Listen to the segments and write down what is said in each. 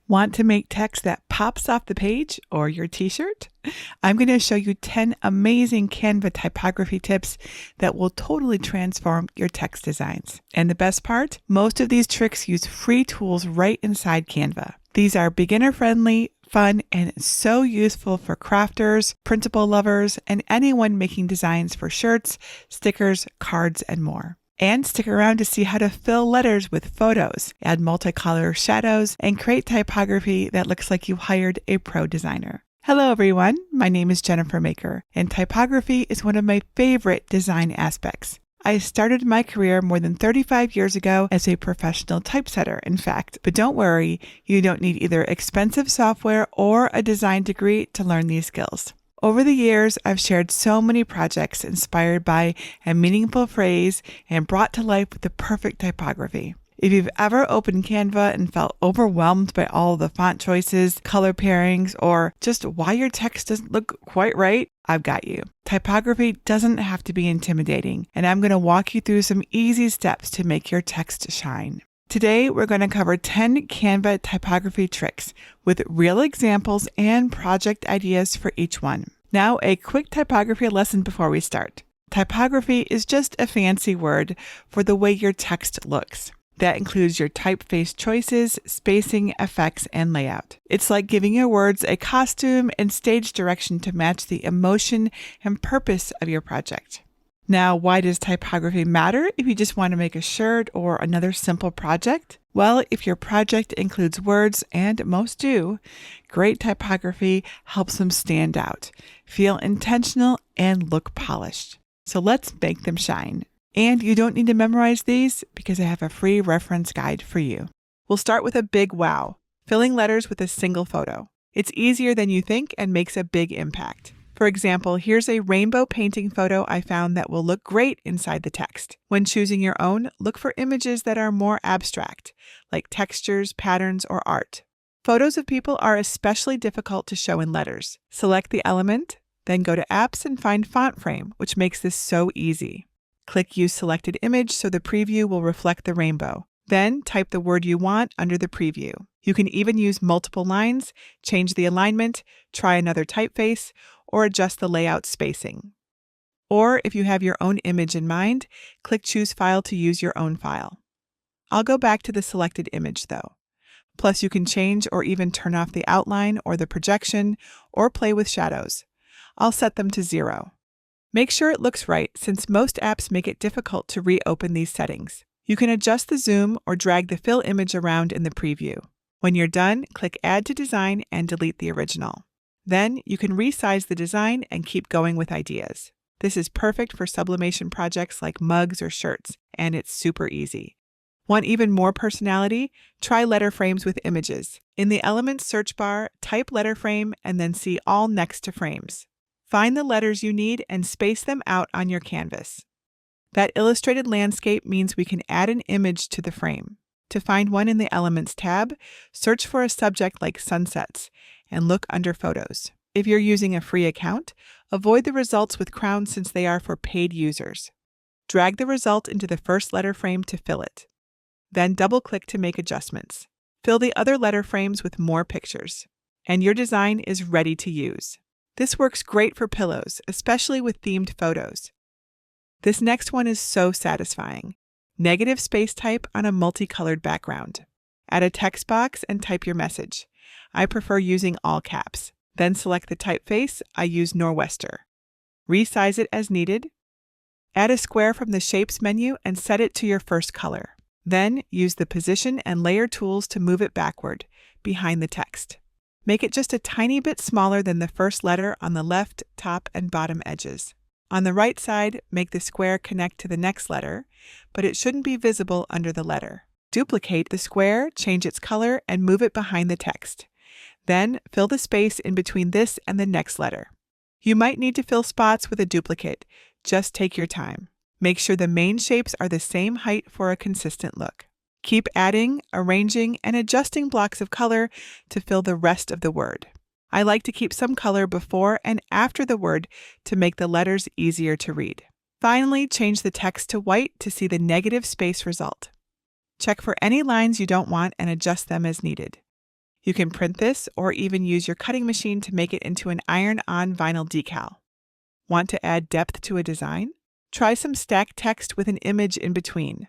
Want to make text that pops off the page or your t-shirt? I'm going to show you 10 amazing Canva typography tips that will totally transform your text designs. And the best part, most of these tricks use free tools right inside Canva. These are beginner-friendly, fun, and so useful for crafters, printable lovers, and anyone making designs for shirts, stickers, cards, and more. And stick around to see how to fill letters with photos, add multicolor shadows, and create typography that looks like you hired a pro designer. Hello everyone, my name is Jennifer Maker, and typography is one of my favorite design aspects. I started my career more than 35 years ago as a professional typesetter, in fact. But don't worry, you don't need either expensive software or a design degree to learn these skills. Over the years, I've shared so many projects inspired by a meaningful phrase and brought to life with the perfect typography. If you've ever opened Canva and felt overwhelmed by all the font choices, color pairings, or just why your text doesn't look quite right, I've got you. Typography doesn't have to be intimidating, and I'm going to walk you through some easy steps to make your text shine. Today, we're going to cover 10 Canva typography tricks with real examples and project ideas for each one. Now, a quick typography lesson before we start. Typography is just a fancy word for the way your text looks. That includes your typeface choices, spacing, effects, and layout. It's like giving your words a costume and stage direction to match the emotion and purpose of your project. Now, why does typography matter if you just want to make a shirt or another simple project? Well, if your project includes words, and most do, great typography helps them stand out, feel intentional, and look polished. So let's make them shine. And you don't need to memorize these because I have a free reference guide for you. We'll start with a big wow, filling letters with a single photo. It's easier than you think and makes a big impact. For example, here's a rainbow painting photo I found that will look great inside the text. When choosing your own, look for images that are more abstract, like textures, patterns, or art. Photos of people are especially difficult to show in letters. Select the element, then go to Apps and find Font Frame, which makes this so easy. Click Use Selected Image so the preview will reflect the rainbow. Then type the word you want under the preview. You can even use multiple lines, change the alignment, try another typeface, or adjust the layout spacing. Or if you have your own image in mind, click Choose File to use your own file. I'll go back to the selected image though. Plus you can change or even turn off the outline or the projection, or play with shadows. I'll set them to 0. Make sure it looks right since most apps make it difficult to reopen these settings. You can adjust the zoom or drag the fill image around in the preview. When you're done, click Add to Design and delete the original. Then you can resize the design and keep going with ideas. This is perfect for sublimation projects like mugs or shirts, and it's super easy. Want even more personality? Try letter frames with images. In the Elements search bar, type letter frame and then see All next to frames. Find the letters you need and space them out on your canvas. That illustrated landscape means we can add an image to the frame. To find one in the Elements tab, search for a subject like sunsets and look under Photos. If you're using a free account, avoid the results with crowns since they are for paid users. Drag the result into the first letter frame to fill it. Then double-click to make adjustments. Fill the other letter frames with more pictures. And your design is ready to use. This works great for pillows, especially with themed photos. This next one is so satisfying. Negative space type on a multicolored background. Add a text box and type your message. I prefer using all caps. Then select the typeface. I use Nor'wester. Resize it as needed. Add a square from the Shapes menu and set it to your first color. Then use the Position and Layer tools to move it backward, behind the text. Make it just a tiny bit smaller than the first letter on the left, top, and bottom edges. On the right side, make the square connect to the next letter, but it shouldn't be visible under the letter. Duplicate the square, change its color, and move it behind the text. Then fill the space in between this and the next letter. You might need to fill spots with a duplicate. Just take your time. Make sure the main shapes are the same height for a consistent look. Keep adding, arranging, and adjusting blocks of color to fill the rest of the word. I like to keep some color before and after the word to make the letters easier to read. Finally, change the text to white to see the negative space result. Check for any lines you don't want and adjust them as needed. You can print this or even use your cutting machine to make it into an iron-on vinyl decal. Want to add depth to a design? Try some stacked text with an image in between.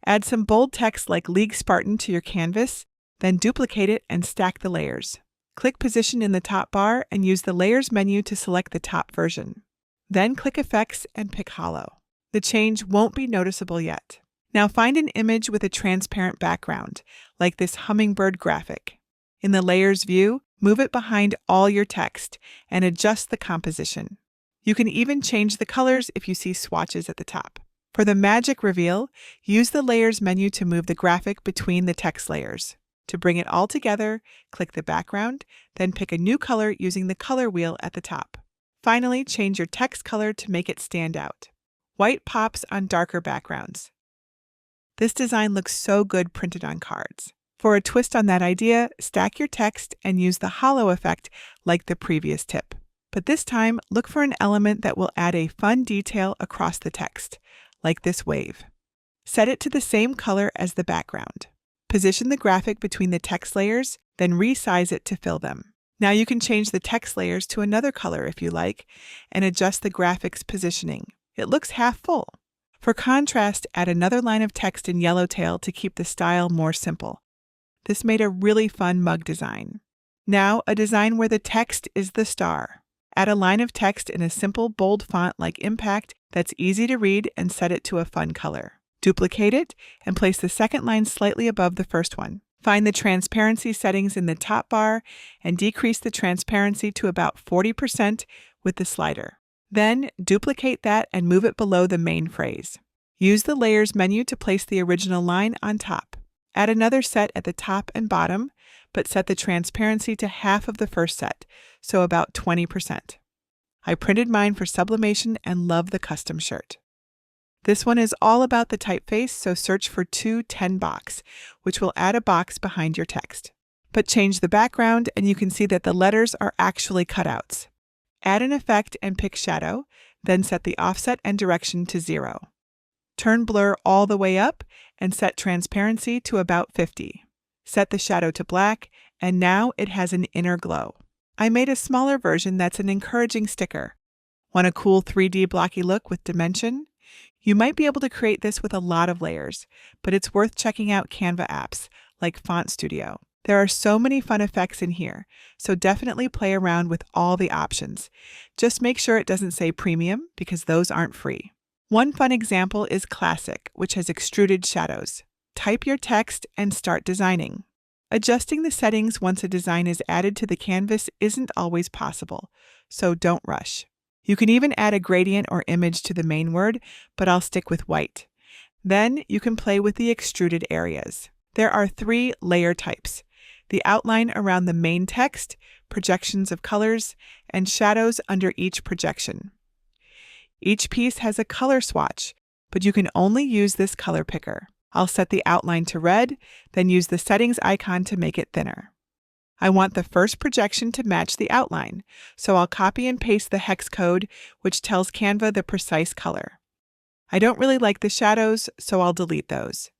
Add some bold text like League Spartan to your canvas, then duplicate it and stack the layers. Click Position in the top bar and use the Layers menu to select the top version. Then click Effects and pick Hollow. The change won't be noticeable yet. Now find an image with a transparent background, like this hummingbird graphic. In the Layers view, move it behind all your text and adjust the composition. You can even change the colors if you see swatches at the top. For the magic reveal, use the Layers menu to move the graphic between the text layers. To bring it all together, click the background, then pick a new color using the color wheel at the top. Finally, change your text color to make it stand out. White pops on darker backgrounds. This design looks so good printed on cards. For a twist on that idea, stack your text and use the hollow effect like the previous tip. But this time, look for an element that will add a fun detail across the text, like this wave. Set it to the same color as the background. Position the graphic between the text layers, then resize it to fill them. Now you can change the text layers to another color if you like, and adjust the graphic's positioning. It looks half full. For contrast, add another line of text in Yellowtail to keep the style more simple. This made a really fun mug design. Now, a design where the text is the star. Add a line of text in a simple, bold font like Impact that's easy to read and set it to a fun color. Duplicate it and place the second line slightly above the first one. Find the transparency settings in the top bar and decrease the transparency to about 40% with the slider. Then, duplicate that and move it below the main phrase. Use the Layers menu to place the original line on top. Add another set at the top and bottom, but set the transparency to half of the first set, so about 20%. I printed mine for sublimation and love the custom shirt. This one is all about the typeface, so search for 210 box, which will add a box behind your text. But change the background and you can see that the letters are actually cutouts. Add an effect and pick Shadow, then set the offset and direction to 0. Turn blur all the way up and set transparency to about 50. Set the shadow to black, and now it has an inner glow. I made a smaller version that's an encouraging sticker. Want a cool 3D blocky look with dimension? You might be able to create this with a lot of layers, but it's worth checking out Canva apps like FontStudio. There are so many fun effects in here, so definitely play around with all the options. Just make sure it doesn't say premium because those aren't free. One fun example is Classic, which has extruded shadows. Type your text and start designing. Adjusting the settings once a design is added to the canvas isn't always possible, so don't rush. You can even add a gradient or image to the main word, but I'll stick with white. Then you can play with the extruded areas. There are 3 layer types: the outline around the main text, projections of colors, and shadows under each projection. Each piece has a color swatch, but you can only use this color picker. I'll set the outline to red, then use the settings icon to make it thinner. I want the first projection to match the outline, so I'll copy and paste the hex code, which tells Canva the precise color. I don't really like the shadows, so I'll delete those.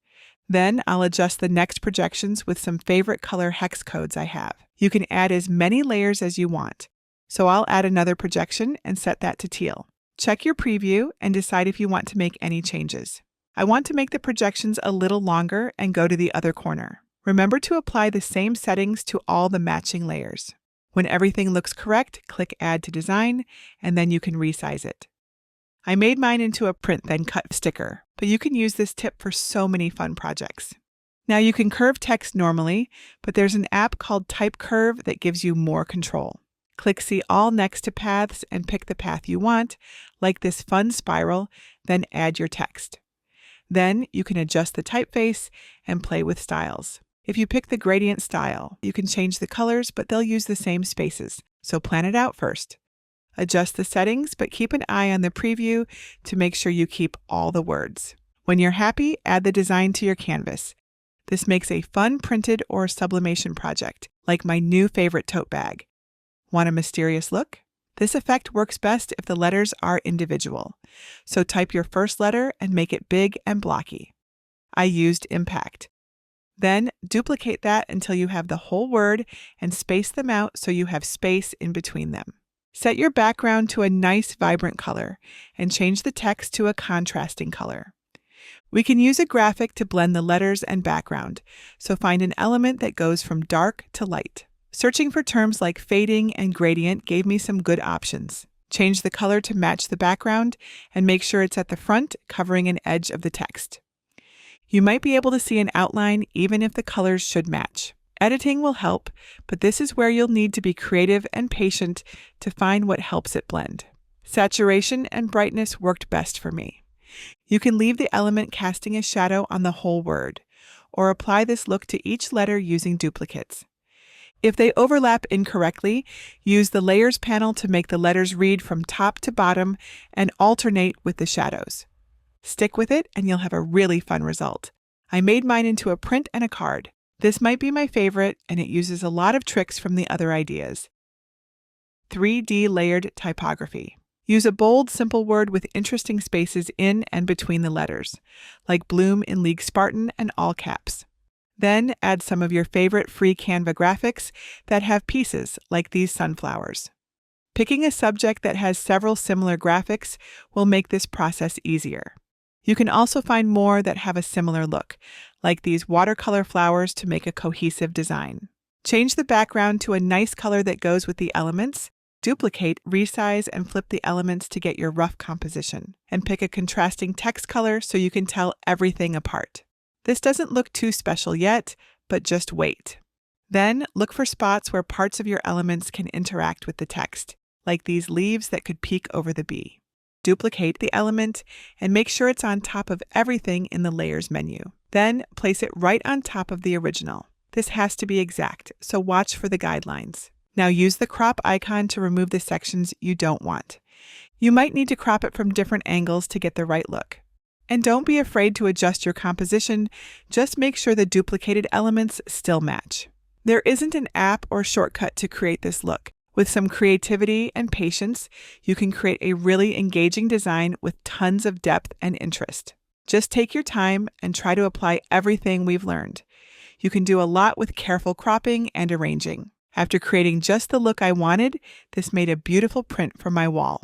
Then I'll adjust the next projections with some favorite color hex codes I have. You can add as many layers as you want, so I'll add another projection and set that to teal. Check your preview and decide if you want to make any changes. I want to make the projections a little longer and go to the other corner. Remember to apply the same settings to all the matching layers. When everything looks correct, click Add to Design, and then you can resize it. I made mine into a print then cut sticker, but you can use this tip for so many fun projects. Now you can curve text normally, but there's an app called Type Curve that gives you more control. Click See All next to paths and pick the path you want, like this fun spiral, then add your text. Then you can adjust the typeface and play with styles. If you pick the gradient style, you can change the colors, but they'll use the same spaces, so plan it out first. Adjust the settings, but keep an eye on the preview to make sure you keep all the words. When you're happy, add the design to your canvas. This makes a fun printed or sublimation project, like my new favorite tote bag. Want a mysterious look? This effect works best if the letters are individual. So type your first letter and make it big and blocky. I used Impact. Then duplicate that until you have the whole word and space them out so you have space in between them. Set your background to a nice vibrant color and change the text to a contrasting color. We can use a graphic to blend the letters and background, so find an element that goes from dark to light. Searching for terms like fading and gradient gave me some good options. Change the color to match the background and make sure it's at the front, covering an edge of the text. You might be able to see an outline even if the colors should match. Editing will help, but this is where you'll need to be creative and patient to find what helps it blend. Saturation and brightness worked best for me. You can leave the element casting a shadow on the whole word, or apply this look to each letter using duplicates. If they overlap incorrectly, use the Layers panel to make the letters read from top to bottom and alternate with the shadows. Stick with it and you'll have a really fun result. I made mine into a print and a card. This might be my favorite, and it uses a lot of tricks from the other ideas. 3D layered typography. Use a bold, simple word with interesting spaces in and between the letters, like Bloom in League Spartan and all caps. Then add some of your favorite free Canva graphics that have pieces, like these sunflowers. Picking a subject that has several similar graphics will make this process easier. You can also find more that have a similar look, like these watercolor flowers to make a cohesive design. Change the background to a nice color that goes with the elements. Duplicate, resize, and flip the elements to get your rough composition, and pick a contrasting text color so you can tell everything apart. This doesn't look too special yet, but just wait. Then look for spots where parts of your elements can interact with the text, like these leaves that could peek over the bee. Duplicate the element and make sure it's on top of everything in the Layers menu. Then place it right on top of the original. This has to be exact, so watch for the guidelines. Now use the crop icon to remove the sections you don't want. You might need to crop it from different angles to get the right look. And don't be afraid to adjust your composition, just make sure the duplicated elements still match. There isn't an app or shortcut to create this look. With some creativity and patience, you can create a really engaging design with tons of depth and interest. Just take your time and try to apply everything we've learned. You can do a lot with careful cropping and arranging. After creating just the look I wanted, this made a beautiful print for my wall.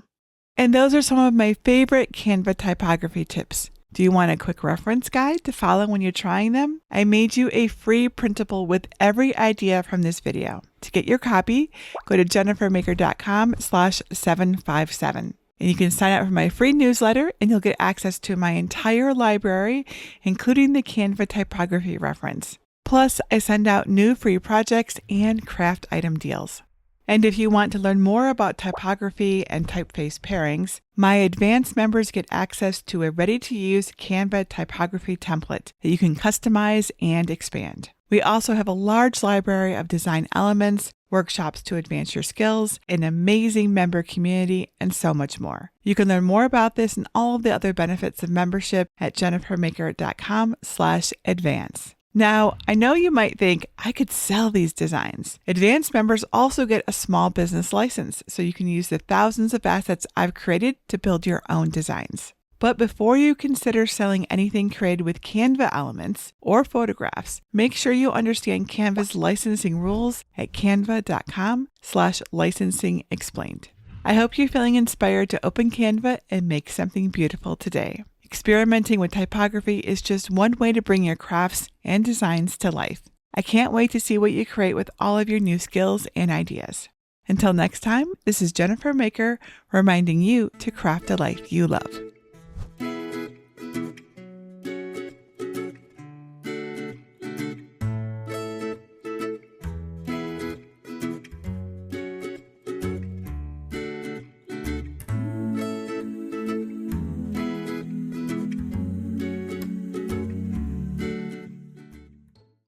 And those are some of my favorite Canva typography tips. Do you want a quick reference guide to follow when you're trying them? I made you a free printable with every idea from this video. To get your copy, go to jennifermaker.com/757. And you can sign up for my free newsletter and you'll get access to my entire library, including the Canva typography reference. Plus, I send out new free projects and craft item deals. And if you want to learn more about typography and typeface pairings, my advanced members get access to a ready-to-use Canva typography template that you can customize and expand. We also have a large library of design elements, workshops to advance your skills, an amazing member community, and so much more. You can learn more about this and all of the other benefits of membership at jennifermaker.com/advance. Now, I know you might think I could sell these designs. Advanced members also get a small business license, so you can use the thousands of assets I've created to build your own designs. But before you consider selling anything created with Canva elements or photographs, make sure you understand Canva's licensing rules at canva.com/licensing explained. I hope you're feeling inspired to open Canva and make something beautiful today. Experimenting with typography is just one way to bring your crafts and designs to life. I can't wait to see what you create with all of your new skills and ideas. Until next time, this is Jennifer Maker reminding you to craft a life you love.